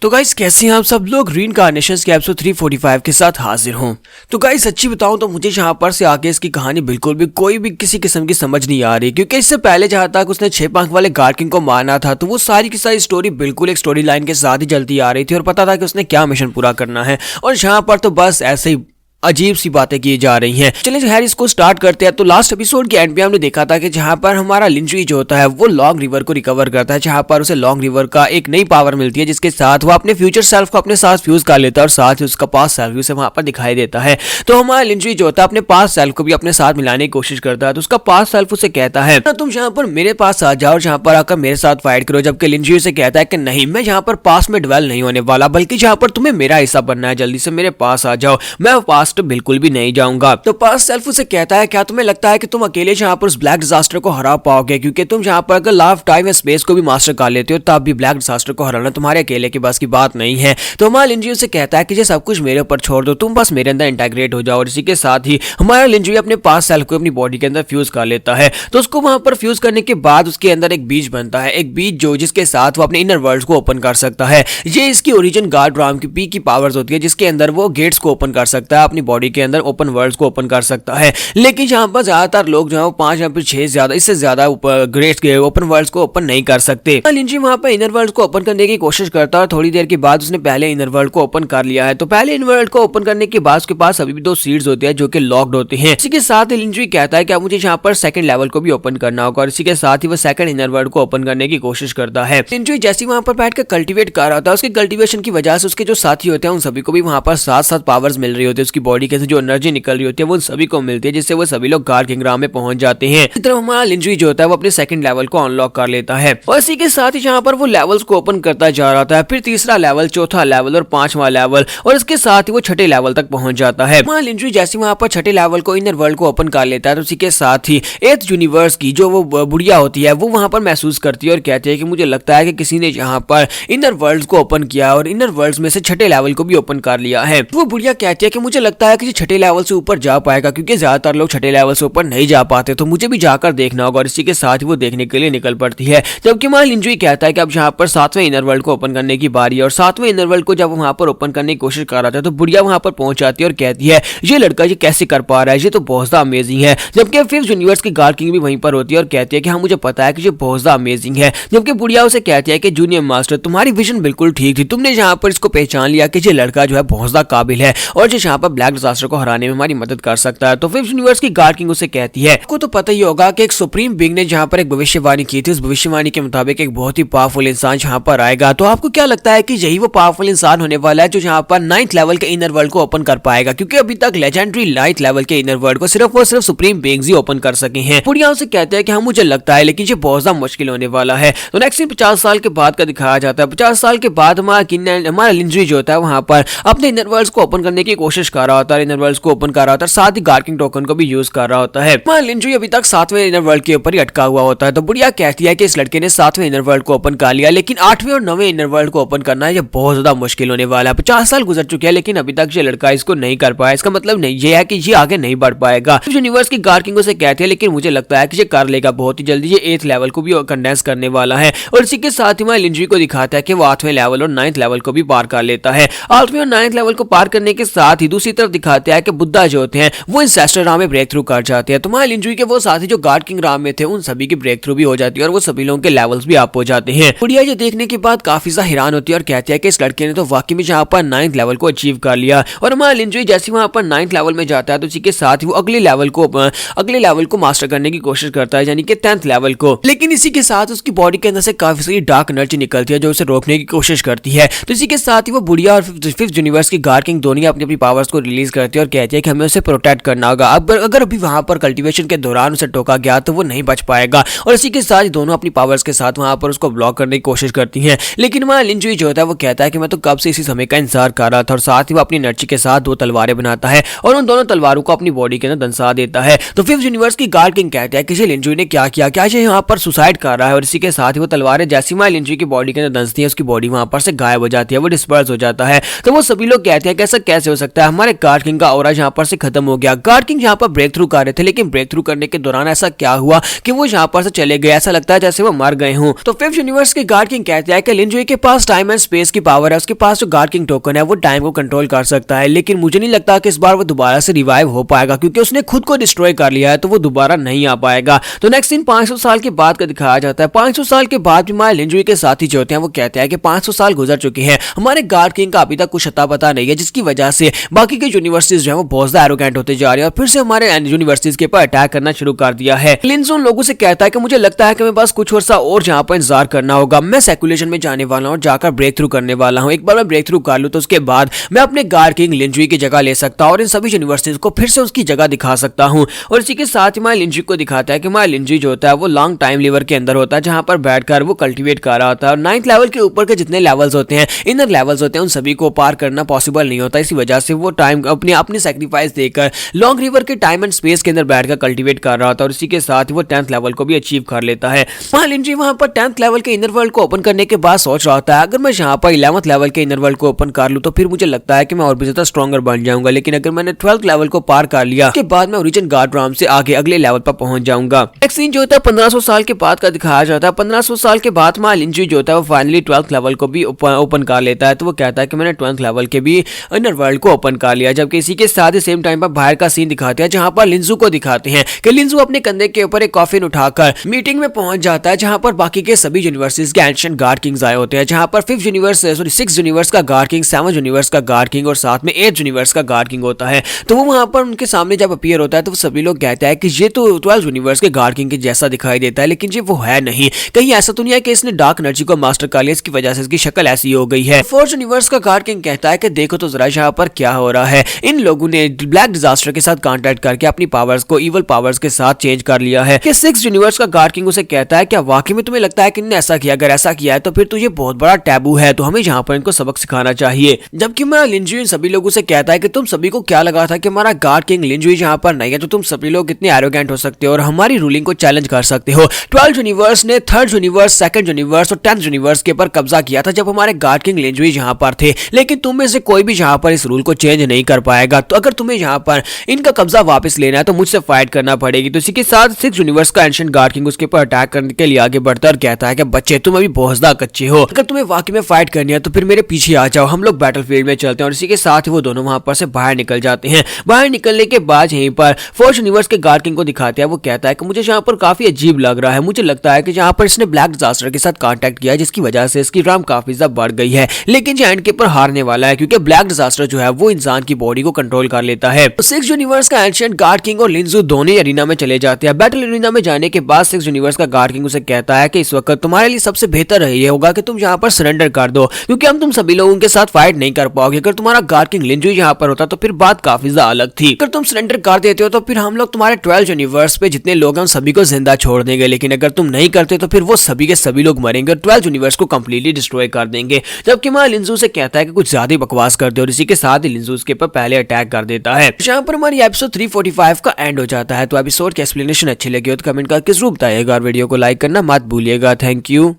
तो गाइस कैसे हैं आप सब लोग। रीइंकार्नेशंस के एपिसोड 345 के साथ हाजिर हूं। तो गाइस सच्ची बताऊं तो मुझे यहाँ पर से आगे इसकी कहानी बिल्कुल भी कोई भी किसी किस्म की समझ नहीं आ रही, क्योंकि इससे पहले जहां तक उसने 6 पंख वाले गार्ड किंग को मारना था तो वो सारी की सारी स्टोरी बिल्कुल एक स्टोरी लाइन के साथ ही चलती आ रही थी और पता था कि उसने क्या मिशन पूरा करना है, और यहाँ पर तो बस ऐसे ही अजीब सी बातें की जा रही हैं। चलिए खैर इसको स्टार्ट करते हैं। तो लास्ट एपिसोड के एंड पे हमने देखा था कि जहां पर हमारा लिंजुई जो होता है वो लॉन्ग रिवर को रिकवर करता है, जहां पर उसे लॉन्ग रिवर का एक नई पावर मिलती है जिसके साथ वो अपने फ्यूचर सेल्फ को अपने साथ फ्यूज कर लेता है और साथ ही उसका पास्ट सेल्फ भी उसे वहां पर दिखाई देता है। तो हमारा लिंजुई जो होता है अपने पास्ट सेल्फ को भी अपने साथ मिलाने की कोशिश करता है। तो उसका पास्ट सेल्फ उसे कहता है तुम यहाँ पर मेरे पास आ जाओ, जहां पर आकर मेरे साथ फाइट करो, जबकि लिंजुई उसे कहता है कि नहीं, मैं यहाँ पर पास्ट में डिवेल नहीं होने वाला, बल्कि जहां पर तुम्हें मेरा हिस्सा बनना है, जल्दी से मेरे पास आ जाओ, मैं पास्ट बिल्कुल भी नहीं जाऊंगा। तो पास्ट सेल्फ उसे कहता है क्या तुम्हें लगता है कि तुम अकेले जहां पर उस ब्लैक डिजास्टर को हरा पाओगे, क्योंकि तुम जहां पर अगर लॉ ऑफ टाइम या स्पेस को भी मास्टर कर लेते हो तब भी ब्लैक डिजास्टर को हराना तुम्हारे अकेले के बस की बात नहीं है। तो हमारा लिंजुई उसे कहता है कि ये सब कुछ मेरे ऊपर छोड़ दो, तुम बस मेरे अंदर इंटीग्रेट हो जाओ। और इसी के साथ ही हमारा लिंजुई अपने पास्ट सेल्फ को अपनी बॉडी के अंदर फ्यूज कर लेता है। तो उसको वहां पर फ्यूज करने के बाद उसके अंदर एक बीज बनता है, एक बीज जो जिसके साथ वो अपने इनर वर्ल्ड को ओपन कर सकता है। ये इसकी ओरिजिन गार्ड राम की पी की पावर्स होती है, जिसके अंदर वो गेट्स को ओपन कर सकता है, अपनी बॉडी के अंदर ओपन वर्ल्ड को ओपन कर सकता है। लेकिन यहाँ पर ज्यादातर लोग जो है 5 या फिर 6 ज्यादा इससे ज्यादा ग्रेट ओपन वर्ल्ड्स को ओपन नहीं कर सकते। लिंजुई वहां पर इनर वर्ल्ड को ओपन करने की कोशिश करता है और थोड़ी देर के बाद उसने पहले इनर वर्ल्ड को ओपन कर लिया है। तो पहले इनर वर्ल्ड को ओपन करने के बाद उसके पास अभी भी 2 सीड्स होते हैं जो कि लॉक्ड होते हैं। इसी के साथ ही लिंजुई कहता है कि मुझे यहाँ पर सेकंड लेवल को भी ओपन करना होगा, और इसी के साथ ही वो सेकंड इनर वर्ल्ड को ओपन करने की कोशिश करता है। लिंजुई जैसे वहां पर बैठकर कल्टीवेट कर रहा था, उसके कल्टीवेशन की वजह से उसके जो साथी होते हैं उन सभी को भी वहां पर साथ पावर्स मिल रही होती है, उसकी बॉडी के जो एनर्जी निकल रही होती है वो सभी को मिलती है, जिससे वो सभी लोग गार्ड किंग राम में पहुंच जाते हैं। इस तरह हमारा लिंजुई जो होता है वो अपने सेकंड लेवल को अनलॉक कर लेता है, और इसी के साथ ही जहां पर वो लेवल्स को ओपन करता जा रहा था, फिर तीसरा लेवल, चौथा लेवल और 5वां लेवल, और इसके साथ ही वो छठे लेवल तक पहुंच जाता है। हमारा लिंजुई जैसे वहां पर छठे लेवल को इनर वर्ल्ड को ओपन कर लेता है, तो उसी के साथ ही 8th यूनिवर्स की जो वो बुढ़िया होती है वो वहां पर महसूस करती है और कहती है कि मुझे लगता है कि किसी ने यहाँ पर इनर वर्ल्ड को ओपन किया और इनर वर्ल्ड में से छठे लेवल को भी ओपन कर लिया है। वो बुढ़िया कहती है कि मुझे लगता है कि छठे लेवल से ऊपर जा पाएगा, क्योंकि ज्यादातर लोग छठे लेवल से ऊपर नहीं जा पाते, तो मुझे भी जाकर देखना होगा। और इसी के साथ ही वो देखने के लिए निकल पड़ती है। जबकि हमारा लिंजुई कहता है कि अब यहाँ पर 7वें इनर वर्ल्ड को ओपन करने की बारी है, और 7वें इनर वर्ल्ड को जब वहां पर ओपन करने की कोशिश कर रहा था तो बुढ़िया वहां पर पहुंच जाती है और कहती है ये लड़का ये कैसे कर पा रहा है, ये तो बहुत ज्यादा अमेजिंग है। जबकि 5th यूनिवर्स की गार्ड किंग भी वहीं पर होती है और कहती है कि हाँ मुझे पता है कि ये बहुत ज्यादा अमेजिंग है। जबकि बुढ़िया उसे कहती है कि जूनियर मास्टर तुम्हारी विजन बिल्कुल ठीक थी, तुमने यहाँ पर इसको पहचान लिया कि ये लड़का जो है बहुत ज्यादा काबिल है और जो यहाँ पर ब्लैक डिजास्टर को हराने में हमारी मदद कर सकता है। तो 5th यूनिवर्स की गार्ड किंग उसे कहती है आपको तो पता ही होगा कि एक सुप्रीम बीइंग ने जहां पर एक भविष्यवाणी की थी, उस भविष्यवाणी के मुताबिक एक बहुत ही पावरफुल इंसान जहां पर आएगा। तो आपको क्या लगता है कि यही वो पावरफुल इंसान होने वाला है जो जहां पर 9th लेवल के इनर वर्ल्ड को ओपन कर पाएगा, क्योंकि अभी तक लेजेंडरी 9th लेवल के इनर वर्ल्ड को सिर्फ और सिर्फ सुप्रीम बीइंग्स ही ओपन कर सके हैं। बुढ़िया उसे कहते हैं कि हाँ मुझे लगता है, लेकिन ये बहुत ज्यादा मुश्किल होने वाला है। तो नेक्स्ट 50 साल के बाद का दिखाया जाता है। 50 साल के बाद हमारा लिंजुई जो होता है वहां पर अपने इनर वर्ल्ड को ओपन करने की कोशिश कर रहा होता है, इनर वर्ल्ड को ओपन कर रहा होता है, साथ ही गार्ड किंग टोकन को भी यूज कर रहा होता है। हमारा लिंजुई अभी तक 7वें इनर वर्ल्ड के ऊपर ही अटका हुआ होता है। तो बुढ़िया कहती है कि इस लड़के ने 7वें इनर वर्ल्ड को ओपन कर लिया, लेकिन 8वें और 9वें इनर वर्ल्ड को ओपन करना ये बहुत ज्यादा मुश्किल होने वाला है। 50 साल गुजर चुके हैं लेकिन अभी तक ये लड़का इसको नहीं कर पाया। इसका मतलब नहीं ये है कि ये आगे नहीं बढ़ पाएगा। यूनिवर्स की गार्ड किंग से कहते हैं लेकिन मुझे लगता है कि ये कर लेगा बहुत ही जल्दी, ये 8th लेवल को भी कंडेंस करने वाला है। और इसी के साथ ही मैं लिंजुई को दिखाता है कि वो 8वें लेवल और 9th लेवल को भी पार कर लेता है। 8वें और 9th लेवल को पार करने के साथ ही दूसरी तरफ दिखाते हैं कि बुद्धा जो होते हैं वो इंसेस्टर राम में ब्रेक थ्रू कर जाते हैं। तो मैं लिंजुई के वो साथी जो गार्ड किंग राम में थे उन सभी की ब्रेक थ्रू भी हो जाती है और वो सभी लोगों के लेवल्स भी अप हो जाते हैं। बुढ़िया ये देखने के बाद काफी ज्यादा हैरान होती है और कहती है कि इस लड़के ने तो वाकई में जहां पर 9th लेवल को अचीव कर लिया। और हमारा लिंजुई जैसे वहां पर 9th लेवल में जाता है तो इसी के साथ ही वो अगले लेवल को मास्टर करने की कोशिश करता है, यानी कि 10th लेवल को। लेकिन इसी के साथ उसकी बॉडी के अंदर से काफी सारी डार्क एनर्जी निकलती है जो उसे रोकने की कोशिश करती है। तो इसी के साथ ही वो बुढ़िया और 5th यूनिवर्स की गार्ड किंग दोनों अपनी अपनी पावर्स को रिलीज करती है और कहती है कि हमें उसे प्रोटेक्ट करना होगा। अगर अभी वहां पर कल्टीवेशन के दौरान उसे टोका गया तो वो नहीं बच पाएगा। और इसी के साथ दोनों अपनी पावर्स के साथ वहां पर उसको ब्लॉक करने की कोशिश करती हैं। लेकिन वहां लिंजुई जो होता है वो कहता है कि मैं तो कब से इसी समय का इंतजार कर रहा था, और साथ ही वो अपनी एनर्जी के साथ 2 तलवारें बनाता है और उन दोनों तलवारों को अपनी बॉडी के अंदर दंसा देता है। तो 5th यूनिवर्स की गार्ड किंग कहते हैं कि लिंजुई ने क्या किया, क्या ये यहाँ पर सुसाइड कर रहा है। और इसी के साथ ही वो तलवारें जैसी वहां लिंजुई की बॉडी के अंदर दंसती है उसकी बॉडी वहां पर से गायब हो जाती है, वो डिस्पर्स हो जाता है। तो वो सभी लोग कहते हैं कि ऐसा कैसे हो सकता है, हमारे गार्ड किंग का ऑरा यहाँ पर से खत्म हो गया। गार्ड किंग यहाँ पर ब्रेक थ्रू कर रहे थे, लेकिन ब्रेक थ्रू करने के दौरान ऐसा क्या हुआ कि वो यहाँ पर से चले गए, ऐसा लगता है जैसे वो मर गए हों। तो फिफ्थ यूनिवर्स के गार्ड किंग कहते हैं कि लिनजुई के पास टाइम एंड स्पेस की पावर है, उसके पास जो गार्ड किंग टोकन है वो टाइम को कंट्रोल कर सकता है, लेकिन मुझे नहीं लगता कि इस बार वो दोबारा से रिवाइव हो पाएगा, क्योंकि उसने खुद को डिस्ट्रॉय कर लिया है, तो वो दोबारा नहीं आ पाएगा। तो नेक्स्ट सीन 500 साल के बाद का दिखाया जाता है। 500 साल के बाद भी हमारे लिनजुई के साथी जो होते हैं वो कहते हैं कि 500 साल गुजर चुके हैं, हमारे गार्ड किंग का अभी तक कुछ अता पता नहीं है, जिसकी वजह से बाकी के यूनिवर्सिटीज जो है वो बहुत ज्यादा एरोगेंट होते जा रहे हैं और फिर से हमारे यूनिवर्सिटीज के ऊपर अटैक करना शुरू कर दिया है। लिंजो उन लोगों से कहता है कि मुझे लगता है कि मेरे पास कुछ वर्षा और जहाँ पर इंतजार करना होगा, मैं सेकुलेशन में जाने वाला हूँ, जाकर ब्रेक थ्रू करने वाला हूँ। एक बार मैं ब्रेक थ्रू कर लूँ तो उसके बाद मैं अपने गार्ड किंग लिनजुई की जगह ले सकता हूँ और इन सभी यूनिवर्सिटीज को फिर से उसकी जगह दिखा सकता हूँ। और इसी के साथ ही हमारे लिनजुई को दिखाता है कि हमारा लिनजुई जो होता है वो लॉन्ग टाइम लीवर के अंदर होता है, जहाँ पर बैठकर वो कल्टीवेट कर रहा होता है। और 9th लेवल के ऊपर के जितने लेवल्स होते हैं, इनर लेवल्स होते हैं, उन सभी को पार करना पॉसिबल नहीं होता, इसी वजह से वो टाइम अपनी सैक्रिफाइस देकर लॉन्ग रिवर के टाइम एंड स्पेस के अंदर बैठकर कल्टीवेट कर रहा था और इसी के साथ वो 10th लेवल को भी अचीव कर लेता है। वहां लिनजी वहां पर 10th लेवल के इनर वर्ल्ड को ओपन करने के बाद सोच रहा था अगर मैं यहाँ पर 11th लेवल के इनर वर्ल्ड को ओपन कर लूं तो फिर मुझे लगता है कि मैं और भी ज्यादा स्ट्रॉन्गर बन जाऊंगा, लेकिन अगर मैंने 12th लेवल को पार कर लिया उसके बाद मैं ओरिजिन गार्ड राम से आगे अगले लेवल पर पहुंच जाऊंगा। नेक्स्ट सीन जो होता है 1500 साल के बाद का दिखाया जाता है। 1500 साल के बाद में लिनजी जो होता है वो फाइनली 12th लेवल को भी ओपन कर लेता है। तो वो कहता है कि मैंने 12th लेवल के भी इनर वर्ल्ड को ओपन कर लिया, जबकि इसी के साथ ही सेम टाइम पर बाहर का सीन दिखाते हैं जहां पर लिंजू को दिखाते हैं कि लिंजू अपने कंधे के ऊपर एक कॉफिन उठाकर मीटिंग में पहुंच जाता है, जहां पर बाकी के सभी यूनिवर्सिटीज के एंशिएंट गार्ड किंग्स आए होते हैं, जहां पर 6th यूनिवर्स का गार्ड किंग, 7th यूनिवर्स का गार्ड किंग और साथ में 8th यूनिवर्स का गार्ड किंग होता है। तो वो वहां पर उनके सामने जब अपीयर होता है तो सभी लोग कहते हैं कि ये तो 12th यूनिवर्स के गार्ड किंग के जैसा दिखाई देता है, लेकिन ये वो है नहीं, कहीं ऐसा तो नहीं है कि इसने डार्क एनर्जी को मास्टर कर लिया, इसकी वजह से इसकी शक्ल ऐसी हो गई है। 4th यूनिवर्स का गार्ड किंग कहता है कि देखो तो जरा यहाँ पर क्या हो रहा है, इन लोगों ने ब्लैक डिजास्टर के साथ कांटेक्ट करके अपनी पावर्स को इवल पावर्स के साथ चेंज कर लिया है। कि 6th यूनिवर्स का गार्ड किंग उसे कहता है क्या वाकई में तुम्हें लगता है कि इन्होंने ऐसा किया, अगर ऐसा किया है तो फिर तो ये बहुत बड़ा टैबू है, तो हमें यहाँ पर इनको सबक सिखाना चाहिए। जबकि हमारा लिनजुई इन सभी लोगों से कहता है कि तुम सभी को क्या लगा था कि हमारा गार्ड किंग लिनजुई यहाँ पर नहीं है, तो तुम सभी लोग कितने एरोगेंट हो सकते हो और हमारी रूलिंग को चैलेंज कर सकते हो। 12th यूनिवर्स ने 3rd यूनिवर्स, 2nd यूनिवर्स और 10th यूनिवर्स के ऊपर कब्जा किया था जब हमारे गार्ड किंग लिनजुई यहाँ पर थे, लेकिन तुम में से कोई भी यहाँ पर इस रूल को चेंज नहीं कर पाएगा। तो अगर तुम्हें यहाँ पर इनका कब्जा वापस लेना है तो मुझसे फाइट करना पड़ेगी। तो इसी के साथ 6th यूनिवर्स का एंशिएंट गार्ड किंग उसके ऊपर अटैक करने के लिए आगे बढ़ता और कहता है कि बच्चे तुम अभी बहुत ज्यादा कच्चे हो, अगर तुम्हें वाकई में फाइट करनी है तो फिर मेरे पीछे आ जाओ, हम लोग बैटलफील्ड में चलते हैं। और इसी के साथ वो दोनों वहां पर से बाहर निकल जाते हैं। बाहर निकलने के बाद यहीं पर 4th यूनिवर्स के गार्ड किंग को दिखाते हैं। वो कहता है कि मुझे यहाँ पर काफी अजीब लग रहा है, मुझे लगता है कि यहाँ पर इसने ब्लैक डिजास्टर के साथ कांटेक्ट किया है, जिसकी वजह से इसकी राम काफी ज्यादा बढ़ गई है, लेकिन ये एंड के ऊपर हारने वाला है क्योंकि ब्लैक डिजास्टर जो है वो इंसान की बॉडी को कंट्रोल कर लेता है। तो 6th यूनिवर्स का एंशिएंट गार्ड किंग और लिंजू दोनों ही अरीना में चले जाते हैं। बैटल अरीना में जाने के बाद 6th यूनिवर्स का गार्ड किंग उसे कहता है कि इस वक्त तुम्हारे लिए सबसे बेहतर ये होगा कि तुम यहाँ पर सरेंडर कर दो, क्योंकि हम तुम सभी लोगों के साथ फाइट नहीं कर पाओगे। अगर तुम्हारा गार्ड किंग लिंजू यहाँ पर होता तो फिर बात काफी ज्यादा अलग थी। अगर तुम सरेंडर कर देते हो तो फिर हम लोग तुम्हारे 12th यूनिवर्स पे जितने लोग हैं उन सभी को जिंदा छोड़ देंगे, लेकिन अगर तुम नहीं करते तो फिर वो सभी के सभी लोग मरेंगे और 12th यूनिवर्स को कंप्लीटली डिस्ट्रॉय कर देंगे। जबकि मैं लिंजू से कहता है कि कुछ ज्यादा बकवास करते और इसी के साथ ही लिंजू उसके ऊपर पहले अटैक कर देता है। यहाँ पर हमारी एपिसोड 345 का एंड हो जाता है। तो एपिसोड की एक्सप्लेनेशन अच्छी लगी हो तो कमेंट करके जरूर बताइएगा और वीडियो को लाइक करना मत भूलिएगा। Thank you.